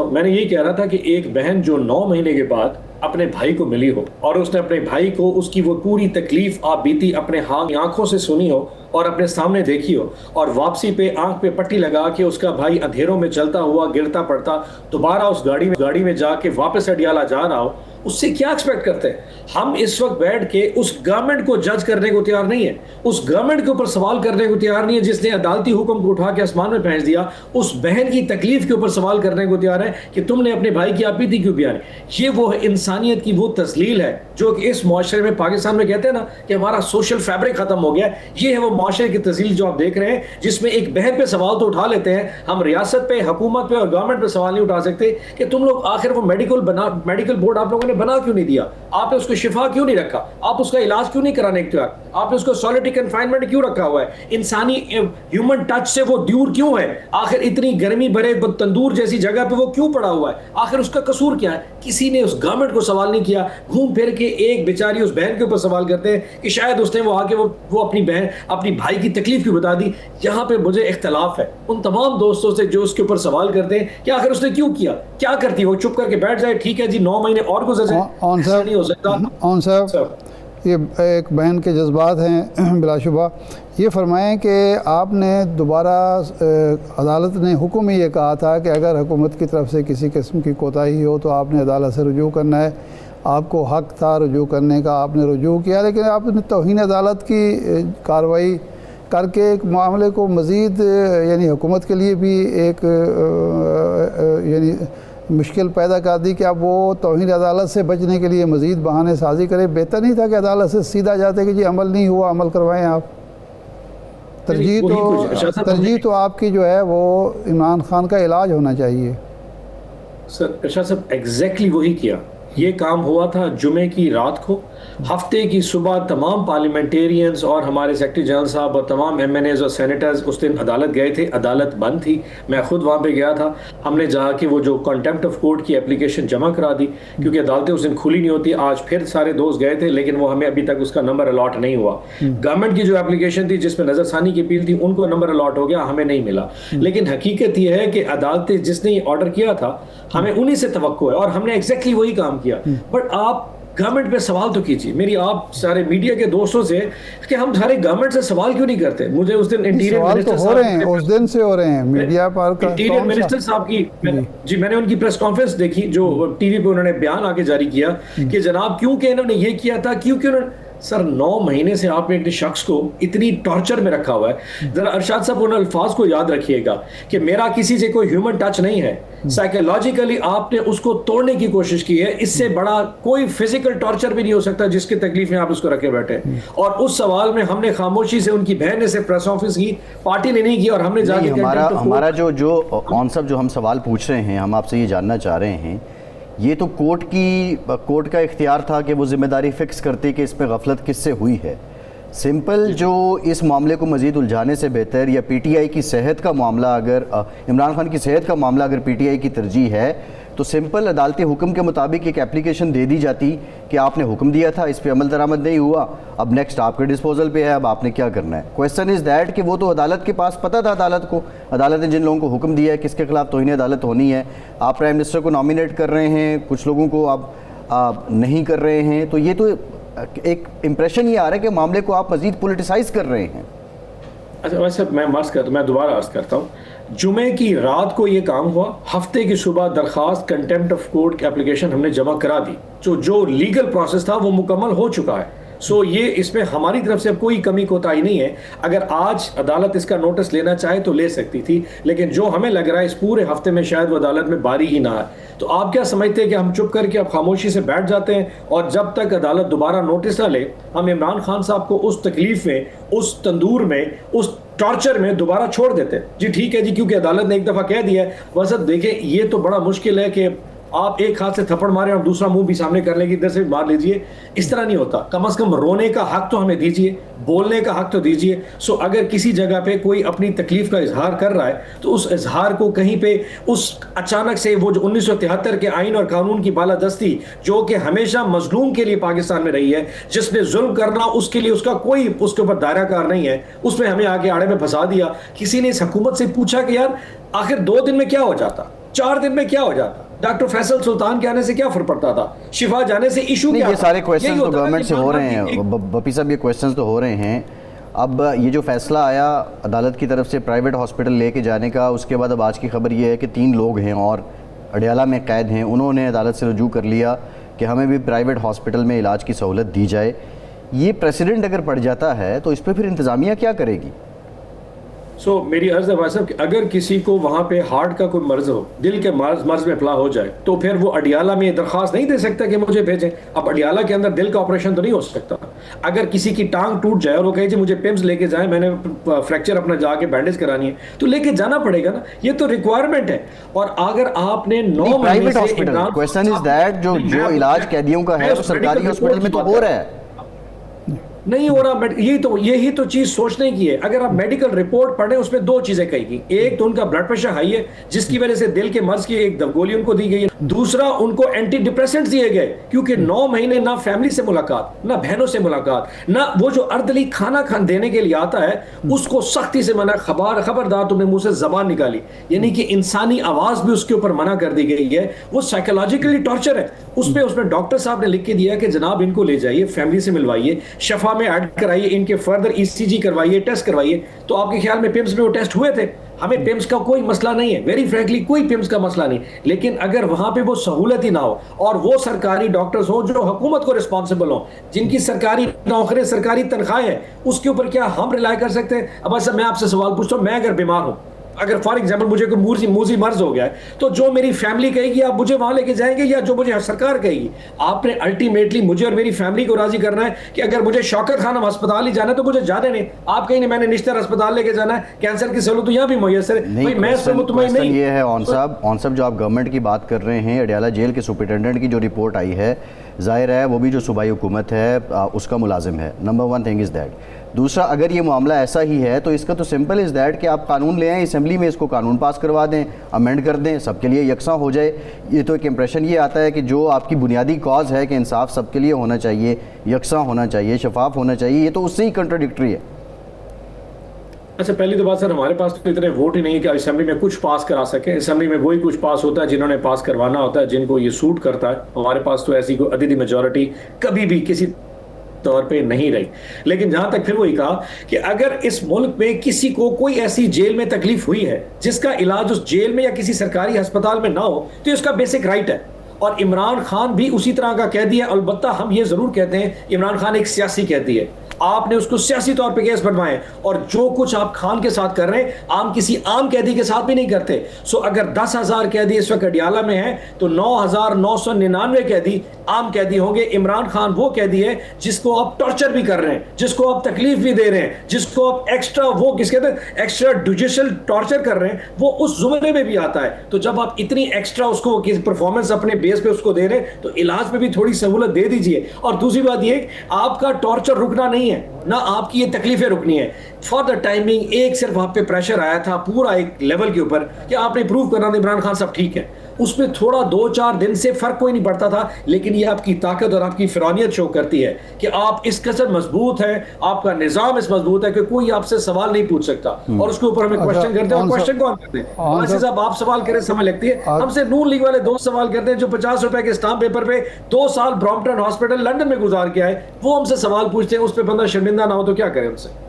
मैंने यही कह रहा था कि एक बहन जो 9 महीने के बाद अपने भाई को मिली हो और उसने अपने भाई को उसकी वो पूरी तकलीफ आप बीती अपने आंखों से सुनी हो और अपने सामने देखी हो, और वापसी पे आंख पे पट्टी लगा के उसका भाई अंधेरों में चलता हुआ गिरता पड़ता दोबारा उस गाड़ी में जाके वापस अडियाला जा रहा हो, उससे क्या एक्सपेक्ट करते हैं? हम इस वक्त बैठ के उस गवर्नमेंट को जज करने को तैयार नहीं है, उस गवर्नमेंट के ऊपर सवाल करने को तैयार नहीं है जिसने अदालती हुक्म को उठा के आसमान में भेज दिया। उस बहन की तकलीफ के ऊपर सवाल करने को तैयार है कि तुमने अपने भाई की आप बीती क्यों बयान। ये वो इंसानियत की वो तस्लील है जो कि इस मुआशरे में, पाकिस्तान में कहते हैं ना कि हमारा सोशल फैब्रिक खत्म हो गया। ये है वो मुआशरे की तस्लील जो आप देख रहे हैं, जिसमें एक बहन पे सवाल तो उठा लेते हैं, हम रियासत पे, हुकूमत पे और गवर्नमेंट पे सवाल नहीं उठा सकते कि तुम लोग आखिर वो मेडिकल बोर्ड आप लोगों ने बना क्यों नहीं दिया? आपने उसको शिफा क्यों नहीं रखा? आप उसका इलाज क्यों नहीं कराने के तैयार? आपने उसको सॉलिटरी कन्फाइनमेंट क्यों रखा हुआ है? इंसानी ह्यूमन टच से वो दूर क्यों है? आखिर इतनी गर्मी भरे तंदूर जैसी जगह पे वो क्यों पड़ा हुआ है? आखिर उसका कसूर क्या है? किसी ने उस गवर्नमेंट को सवाल नहीं किया। घूम फिर के एक बेचारी उस बहन के ऊपर सवाल करते हैं कि शायद उसने वो आके वो अपनी बहन, अपनी भाई की तकलीफ क्यों बता दी। यहाँ पे मुझे इख्तलाफ है उन तमाम दोस्तों से जो उसके ऊपर सवाल करते हैं कि आखिर उसने क्यों किया, क्या करती है वो? चुप करके बैठ जाए, ठीक है जी, 9 महीने और गुजर जाए, ऐसा नहीं हो सकता। ये एक बहन के जज्बात हैं बिलाशुबा। ये फरमाएं कि आपने दोबारा अदालत ने हुक्म ही ये कहा था कि अगर हुकूमत की तरफ से किसी किस्म की कोताही हो तो आपने अदालत से रुजू करना है। आपको हक़ था रुजू करने का, आपने रुजू किया, लेकिन आपने तौहीन अदालत की कार्रवाई करके एक मामले को मज़ीद यानी हुकूमत के लिए भी एक यानी मुश्किल पैदा कर दी कि अब वो तौहीन अदालत से बचने के लिए मज़ीद बहाने साजी करे। बेहतर नहीं था कि अदालत से सीधा जाते कि जी अमल नहीं हुआ, अमल करवाएं आप? तरजीह तो आपकी जो है वो इमरान खान का इलाज होना चाहिए। सर इरशाद साहब एग्जैक्टली वही किया। ये काम हुआ था जुमे की रात को। हफ्ते की सुबह तमाम पार्लियामेंटेरियंस और हमारे सेक्रेटरी जनरल साहब और तमाम MNAs और सेनेटर्स उस दिन अदालत गए थे। अदालत बंद थी, मैं खुद वहाँ पे गया था। हमने जाके वो जो कंटेम्प्ट ऑफ कोर्ट की एप्लीकेशन जमा करा दी, क्योंकि अदालतें उस दिन खुली नहीं होती। आज फिर सारे दोस्त गए थे, लेकिन वो हमें अभी तक उसका नंबर अलॉट नहीं हुआ। गवर्नमेंट की जो एप्लीकेशन थी जिसमें नजरसानी की अपील थी, उनको नंबर अलॉट हो गया, हमें नहीं मिला। लेकिन हकीकत यह है कि अदालतें जिसने ये ऑर्डर किया था हमें उन्हीं से तवक्को है और हमने एग्जैक्टली वही काम किया। बट आप गवर्नमेंट पे सवाल तो कीजिए। मेरी आप सारे मीडिया के दोस्तों से कि हम सारे गवर्नमेंट से सवाल क्यों नहीं करते? मुझे उस दिन इंटीरियर मिनिस्टर तो हो रहे हैं, उस दिन से हो रहे हैं मीडिया पर। इंटीरियर मिनिस्टर साहब की मैंने उनकी प्रेस कॉन्फ्रेंस देखी जो टीवी पे उन्होंने बयान आके जारी किया कि जनाब क्योंकि इन्होंने ये किया था, क्योंकि उन्होंने सर 9 महीने से आपने एक शख्स को इतनी टॉर्चर में रखा हुआ है। जरा अरशाद साहब उन अल्फाज को याद रखिएगा कि मेरा किसी से कोई ह्यूमन टच नहीं है। साइकोलॉजिकली आपने उसको तोड़ने की कोशिश की है। इससे बड़ा कोई फिजिकल टॉर्चर भी नहीं हो सकता जिसकी तकलीफ में आप उसको रखे बैठे। और उस सवाल में हमने खामोशी से, उनकी बहन ने से प्रेस ऑफिस की, पार्टी ने नहीं की, और हमने जाके हमारा जो ऑन सब जो हम सवाल पूछ रहे हैं, हम आपसे ये जानना चाह रहे हैं, ये तो कोर्ट का इख्तियार था कि वो जिम्मेदारी फ़िक्स करती कि इस पर गफलत किससे हुई है। सिंपल जो इस मामले को मज़ीद उलझाने से बेहतर, या PTI की सेहत का मामला, अगर इमरान खान की सेहत का मामला अगर PTI की तरजीह है, तो सिंपल अदालती हुक्म के मुताबिक एक एप्लीकेशन दे दी जाती कि आपने हुक्म दिया था, इस पे अमल दरामद नहीं हुआ, अब नेक्स्ट आपके डिस्पोजल पे है, अब आपने क्या करना है। क्वेश्चन इज़ दैट कि वो तो अदालत के पास पता था, अदालत ने जिन लोगों को हुक्म दिया है किसके खिलाफ तौहीन अदालत होनी है। आप प्राइम मिनिस्टर को नॉमिनेट कर रहे हैं, कुछ लोगों को आप नहीं कर रहे हैं, तो ये तो एक इम्प्रेशन ये आ रहा है कि मामले को आप मज़ीद पोलिटिसाइज कर रहे हैं। अच्छा वैसे मैं दोबारा अर्ज करता हूँ, जुमे की रात को ये काम हुआ, हफ्ते की सुबह दरखास्त कंटेम्प्ट ऑफ कोर्ट की एप्लीकेशन हमने जमा करा दी। जो लीगल प्रोसेस था वो मुकम्मल हो चुका है। सो ये इसमें हमारी तरफ से अब कोई कमी कोताही नहीं है। अगर आज अदालत इसका नोटिस लेना चाहे तो ले सकती थी, लेकिन जो हमें लग रहा है इस पूरे हफ्ते में शायद वो अदालत में बारी ही ना आए। तो आप क्या समझते हैं कि हम चुप करके अब खामोशी से बैठ जाते हैं और जब तक अदालत दोबारा नोटिस ना ले हम इमरान खान साहब को उस तकलीफ में, उस तंदूर में, उस टॉर्चर में दोबारा छोड़ देते हैं? जी ठीक है जी, क्योंकि अदालत ने एक दफ़ा कह दिया है। वैसे देखें, ये तो बड़ा मुश्किल है कि आप एक हाथ से थप्पड़ मारे और दूसरा मुंह भी सामने कर लेंगे, इधर से भी मार लीजिए। इस तरह नहीं होता। कम से कम रोने का हक तो हमें दीजिए, बोलने का हक तो दीजिए। सो अगर किसी जगह पे कोई अपनी तकलीफ का इजहार कर रहा है तो उस इजहार को कहीं पे उस अचानक से वो जो 1973 के आइन और कानून की बालादस्ती जो कि हमेशा मजलूम के लिए पाकिस्तान में रही है, जिसने जुल्म करना उसके लिए उसका कोई उसके ऊपर दायरा कार नहीं है, उसमें हमें आके आड़े में फंसा दिया। किसी ने इस हुकूमत से पूछा कि यार आखिर 2 दिन में क्या हो जाता? 4 दिन में क्या हो जाता? डॉक्टर फैसल सुल्तान के आने से क्या फर्क पड़ता था? शिफा जाने से इशू क्या ये था? सारे क्वेश्चन यही तो होता है गवर्नमेंट कि से हो रहे एक- हैं बपी साहब, ये क्वेश्चंस तो हो रहे हैं। अब ये जो फैसला आया अदालत की तरफ से प्राइवेट हॉस्पिटल लेके जाने का, उसके बाद अब आज की खबर ये है कि 3 लोग हैं और अडयाला में कैद हैं, उन्होंने अदालत से रुजू कर लिया कि हमें भी प्राइवेट हॉस्पिटल में इलाज की सहूलत दी जाए। ये प्रेसिडेंट अगर पड़ जाता है तो इस पर फिर इंतज़ामिया क्या करेगी? मेरी अर्ज है भाई साहब कि अगर किसी को वहां पे हार्ट का कोई मर्ज हो, दिल के मर्ज में फला हो जाए, तो फिर वो अडियाला में दरखास्त नहीं दे सकता कि मुझे भेजें। अब अडियाला के अंदर दिल का ऑपरेशन तो नहीं हो सकता। अगर किसी की टांग टूट जाए और वो कहे जी मुझे पिम्स लेके जाए, मैंने फ्रैक्चर अपना जाके बैंडेज करानी है, तो लेके जाना पड़ेगा ना, ये तो रिक्वायरमेंट है। और अगर आपने 9 private hospital, question is that जो इलाज कैदियों का है वो सरकारी हॉस्पिटल में तो हो रहा है, नहीं हो रहा। यही तो चीज सोचने की है। अगर आप मेडिकल रिपोर्ट पढ़ें, उसमें 2 चीजें कही गई। एक तो उनका ब्लड प्रेशर हाई है, जिसकी वजह से दिल के मर्ज की एक गोली उनको दी गई है। दूसरा, उनको एंटी डिप्रेसेंट्स दिए गए, क्योंकि 9 महीने ना फैमिली से मुलाकात, ना बहनों से मुलाकात, ना वो जो अर्दली खाना देने के लिए आता है उसको सख्ती से मना, खबरदार तुमने मुंह से जबान निकाली, यानी कि इंसानी आवाज भी उसके ऊपर मना कर दी गई है। वो साइकोलॉजिकली टॉर्चर है। उसमें डॉक्टर साहब ने लिख के दिया कि जनाब इनको ले जाइए, फैमिली से मिलवाइए, शफा में ऐड कराइए, इनके फर्दर ईसीजी करवाइए, टेस्ट करवाइए। तो आपके ख्याल में पिम्स में वो टेस्ट हुए थे? हमें पिम्स का कोई मसला नहीं है, वेरी फ्रैंकली कोई पिम्स का मसला नहीं। लेकिन अगर वहां पे वो सहूलत ही ना हो और वो सरकारी डॉक्टर्स हो जो हुकूमत को रिस्पॉन्सिबल हो, जिनकी सरकारी नौकरी, सरकारी तनख्वाहें है, उसके ऊपर क्या हम रिलाय कर सकते हैं? अब अच्छा मैं आपसे सवाल पूछता हूं, मैं अगर बीमार हूं, अगर फॉर एग्जाम्पल मुझे कोई मूजी मर्ज हो गया है, तो जो मेरी फैमिली कहेगी आप मुझे वहां लेके जाएंगे या जो मुझे सरकार कहेगी? आपने अल्टीमेटली मुझे और मेरी फैमिली को राजी करना है कि अगर मुझे शौकत खानम अस्पताल ही जाना है तो मुझे जाने नहीं। आप कहीं नहीं, मैंने निश्तर अस्पताल लेके जाना है, कैंसर की सहूलत तो यहाँ भी मुयसर है। नहीं, मैं इसमें मुतमईन नहीं। ये है ऑन साहब जो आप गवर्नमेंट की बात कर रहे हैं, अडयाला जेल के सुपरिटेंडेंट की जो रिपोर्ट आई है, जाहिर है वो भी जो सूबाई हुकूमत है उसका मुलाजिम है। Number 1 thing is that. दूसरा, अगर ये मामला ऐसा ही है तो इसका तो सिंपल इज़ दैट कि आप कानून ले आएँ, असेंबली में इसको कानून पास करवा दें, अमेंड कर दें, सबके लिए यकसां हो जाए। ये तो एक इंप्रेशन ये आता है कि जो आपकी बुनियादी कॉज है कि इंसाफ सबके लिए होना चाहिए, यकसां होना चाहिए, शफाफ होना चाहिए, ये तो उससे ही कंट्राडिक्टरी है। अच्छा, पहली तो बात सर, हमारे पास तो इतने वोट ही नहीं कि असेंबली में कुछ पास करा सके। असेंबली में वही कुछ पास होता है जिन्होंने पास करवाना होता है, जिनको ये सूट करता है। हमारे पास तो ऐसी कोई अददी मेजॉरिटी कभी भी किसी तौर पे नहीं रही। लेकिन जहां तक फिर वही कहा कि अगर इस मुल्क में किसी को कोई ऐसी जेल में तकलीफ हुई है जिसका इलाज उस जेल में या किसी सरकारी अस्पताल में ना हो, तो इसका बेसिक राइट है। और इमरान खान भी उसी तरह का कैदी है। अलबत्ता हम ये जरूर कहते हैं इमरान खान एक सियासी कैदी है। आपने उसको सियासी तौर पे केस बनवाए और जो कुछ आप खान के साथ कर रहे हैं आम किसी आम कैदी के साथ भी नहीं करते। सो अगर 10,000 कैदी इस वक्त अडियाला में है तो 9,999 कैदी आम कैदी होंगे। इमरान खान वो कैदी है जिसको आप टॉर्चर भी कर रहे हैं, जिसको आप तकलीफ भी दे रहे हैं, जिसको आप एक्स्ट्रा वो किसके कहते एक्स्ट्रा जुडिशियल टॉर्चर कर रहे हैं, वो उस जुमरे में भी आता है। तो जब आप इतनी एक्स्ट्रा उसको परफॉर्मेंस अपने बेस पे उसको दे रहे हैं तो इलाज में भी थोड़ी सहूलत दे दीजिए। और दूसरी बात ये, आपका टॉर्चर रुकना नहीं है, ना आपकी ये तकलीफें रुकनी है। फॉर द टाइमिंग एक सिर्फ आप पे प्रेशर आया था पूरा एक लेवल के ऊपर कि आपने प्रूव करना था इमरान खान सब ठीक है। उसमें थोड़ा 2-4 दिन से फर्क कोई नहीं पड़ता था, लेकिन ये आपकी ताकत और आपकी फिरौनियत शो करती है कि आप इस कदर मजबूत हैं, आपका निजाम इस मजबूत है कि कोई आपसे सवाल नहीं पूछ सकता और उसके ऊपर हमें क्वेश्चन करते हैं। और क्वेश्चन कौन करते हैं? साहब आप सवाल करें समय लगती है, हमसे नून लीग वाले 2 सवाल करते हैं जो 50 रुपए के स्टाम्प पेपर पे 2 साल ब्रॉम्पटन हॉस्पिटल लंदन में गुजार के आए, वो हमसे सवाल पूछते हैं। उस पर बंदा शर्मिंदा ना हो तो क्या करे उनसे?